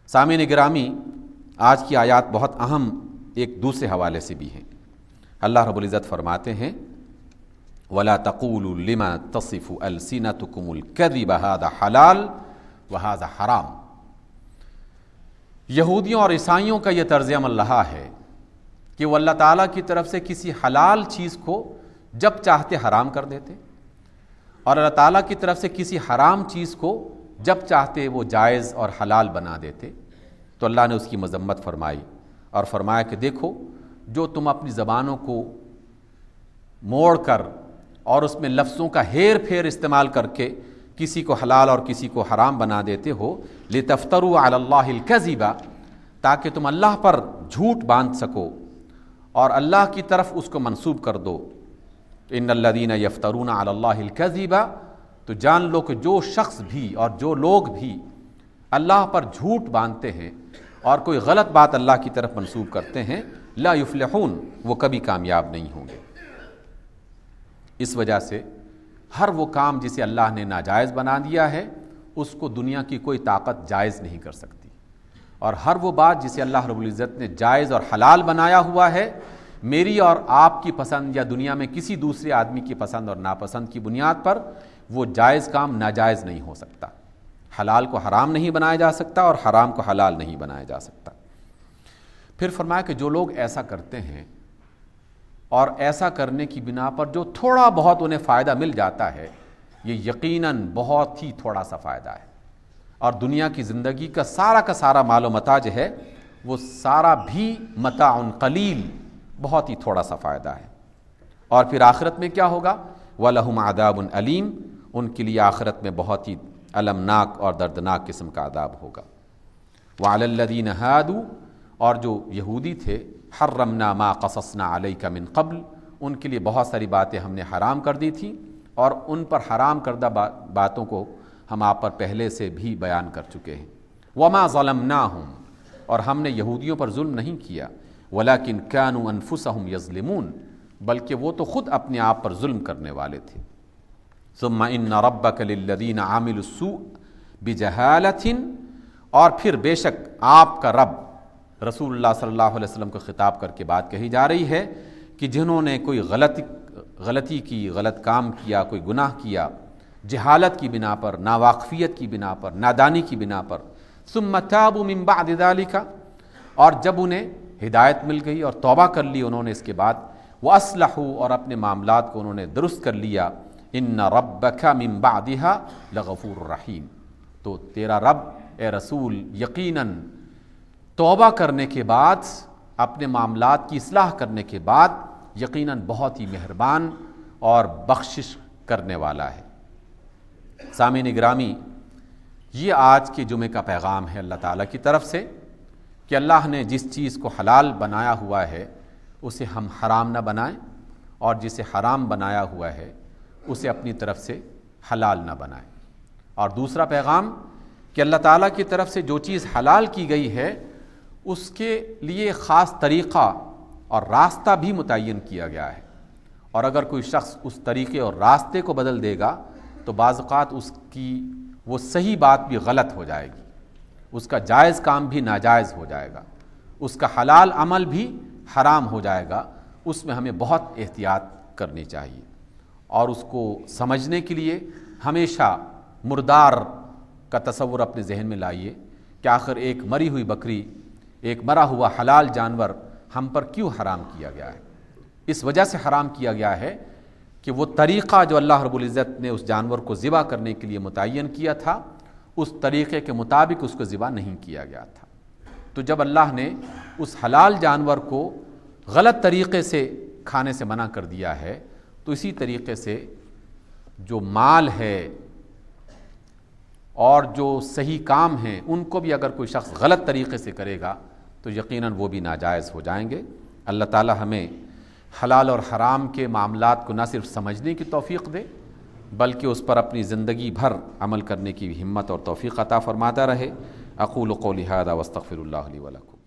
سامعین گرامی، آج کی آیات بہت اہم ایک دوسرے حوالے سے بھی ہیں۔ اللہ رب العزت فرماتے ہیں وَلَا تَقُولُوا لِمَا تَصِفُ أَلْسِنَتُكُمُ الْكَذِبَ هَذَا حلال وَهَذَا حرام۔ یہودیوں اور عیسائیوں کا یہ طرز عمل رہا ہے کہ وہ اللہ تعالیٰ کی طرف سے کسی حلال چیز کو جب چاہتے حرام کر دیتے، اور اللہ تعالیٰ کی طرف سے کسی حرام چیز کو جب چاہتے وہ جائز اور حلال بنا دیتے۔ تو اللہ نے اس کی مذمت فرمائی اور فرمایا کہ دیکھو، جو تم اپنی زبانوں کو موڑ کر اور اس میں لفظوں کا ہیر پھیر استعمال کر کے کسی کو حلال اور کسی کو حرام بنا دیتے ہو، لِتَفْتَرُوا عَلَى اللَّهِ الْكَذِبَ، تاکہ تم اللہ پر جھوٹ باندھ سکو اور اللہ کی طرف اس کو منسوب کر دو۔ ان الذین یفترون علی اللہ الکذب، تو جان لو کہ جو شخص بھی اور جو لوگ بھی اللہ پر جھوٹ باندھتے ہیں اور کوئی غلط بات اللہ کی طرف منسوب کرتے ہیں، لا یفلحون، وہ کبھی کامیاب نہیں ہوں گے۔ اس وجہ سے ہر وہ کام جسے اللہ نے ناجائز بنا دیا ہے اس کو دنیا کی کوئی طاقت جائز نہیں کر سکتی، اور ہر وہ بات جسے اللہ رب العزت نے جائز اور حلال بنایا ہوا ہے، میری اور آپ کی پسند یا دنیا میں کسی دوسرے آدمی کی پسند اور ناپسند کی بنیاد پر وہ جائز کام ناجائز نہیں ہو سکتا۔ حلال کو حرام نہیں بنایا جا سکتا اور حرام کو حلال نہیں بنایا جا سکتا۔ پھر فرمایا کہ جو لوگ ایسا کرتے ہیں اور ایسا کرنے کی بنا پر جو تھوڑا بہت انہیں فائدہ مل جاتا ہے، یہ یقیناً بہت ہی تھوڑا سا فائدہ ہے، اور دنیا کی زندگی کا سارا مال و متاع جو ہے وہ سارا بھی متاع قلیل، بہت ہی تھوڑا سا فائدہ ہے۔ اور پھر آخرت میں کیا ہوگا؟ وَلَهُمْ عَذَابٌ أَلِيمٌ، ان کے لیے آخرت میں بہت ہی المناک اور دردناک قسم کا عذاب ہوگا۔ وَعَلَى الَّذِينَ هَادُوا، اور جو یہودی تھے، حَرَّمْنَا مَا قَصَصْنَا عَلَيْكَ مِن قَبْلُ، ان کے لیے بہت ساری باتیں ہم نے حرام کر دی تھیں، اور ان پر حرام کردہ باتوں کو ہم آپ پر پہلے سے بھی بیان کر چکے ہیں۔ وَمَا ظَلَمْنَاهُمْ، اور ہم نے یہودیوں پر ظلم نہیں کیا، وَلَكِنْ كَانُوا أَنفُسَهُمْ يَظْلِمُونَ، بلکہ وہ تو خود اپنے آپ پر ظلم کرنے والے تھے۔ ثُمَّ إِنَّ رَبَّكَ لِلَّذِينَ عَمِلُوا السُّوءَ بِجَهَالَةٍ، اور پھر بے شک آپ کا رب، رسول اللہ صلی اللہ علیہ وسلم کو خطاب کر کے بات کہی جا رہی ہے کہ جنہوں نے کوئی غلطی کی، غلط کام کیا، کوئی گناہ کیا، جہالت کی بنا پر، ناواقفیت کی بنا پر، نادانی کی بنا پر، ثُمَّ تَابُوا مِن بَعْدِ ذَلِكَ، اور جب انہیں ہدایت مل گئی اور توبہ کر لی انہوں نے اس کے بعد، وَأَصْلَحُوا، اور اپنے معاملات کو انہوں نے درست کر لیا، إِنَّ رَبَّكَ مِن بَعْدِهَا لَغَفُورٌ رَحِيمٌ، تو تیرا رب اے رسول یقیناً توبہ کرنے کے بعد، اپنے معاملات کی اصلاح کرنے کے بعد یقیناً بہت ہی مہربان اور بخشش کرنے والا ہے۔ سامعین گرامی، یہ آج کے جمعے کا پیغام ہے اللہ تعالیٰ کی طرف سے کہ اللہ نے جس چیز کو حلال بنایا ہوا ہے اسے ہم حرام نہ بنائیں، اور جسے حرام بنایا ہوا ہے اسے اپنی طرف سے حلال نہ بنائیں۔ اور دوسرا پیغام کہ اللہ تعالیٰ کی طرف سے جو چیز حلال کی گئی ہے اس کے لیے خاص طریقہ اور راستہ بھی متعین کیا گیا ہے، اور اگر کوئی شخص اس طریقے اور راستے کو بدل دے گا تو بعض اوقات اس کی وہ صحیح بات بھی غلط ہو جائے گی، اس کا جائز کام بھی ناجائز ہو جائے گا، اس کا حلال عمل بھی حرام ہو جائے گا۔ اس میں ہمیں بہت احتیاط کرنی چاہیے، اور اس کو سمجھنے کے لیے ہمیشہ مردار کا تصور اپنے ذہن میں لائیے کہ آخر ایک مری ہوئی بکری، ایک مرا ہوا حلال جانور ہم پر کیوں حرام کیا گیا ہے؟ اس وجہ سے حرام کیا گیا ہے کہ وہ طریقہ جو اللہ رب العزت نے اس جانور کو ذبح کرنے کے لیے متعین کیا تھا، اس طریقے کے مطابق اس کو ذبح نہیں کیا گیا تھا۔ تو جب اللہ نے اس حلال جانور کو غلط طریقے سے کھانے سے منع کر دیا ہے، تو اسی طریقے سے جو مال ہے اور جو صحیح کام ہیں ان کو بھی اگر کوئی شخص غلط طریقے سے کرے گا تو یقیناً وہ بھی ناجائز ہو جائیں گے۔ اللہ تعالی ہمیں حلال اور حرام کے معاملات کو نہ صرف سمجھنے کی توفیق دے بلکہ اس پر اپنی زندگی بھر عمل کرنے کی ہمت اور توفیق عطا فرماتا رہے۔ اقول قولی ھذا واستغفر اللہ لی ولکم۔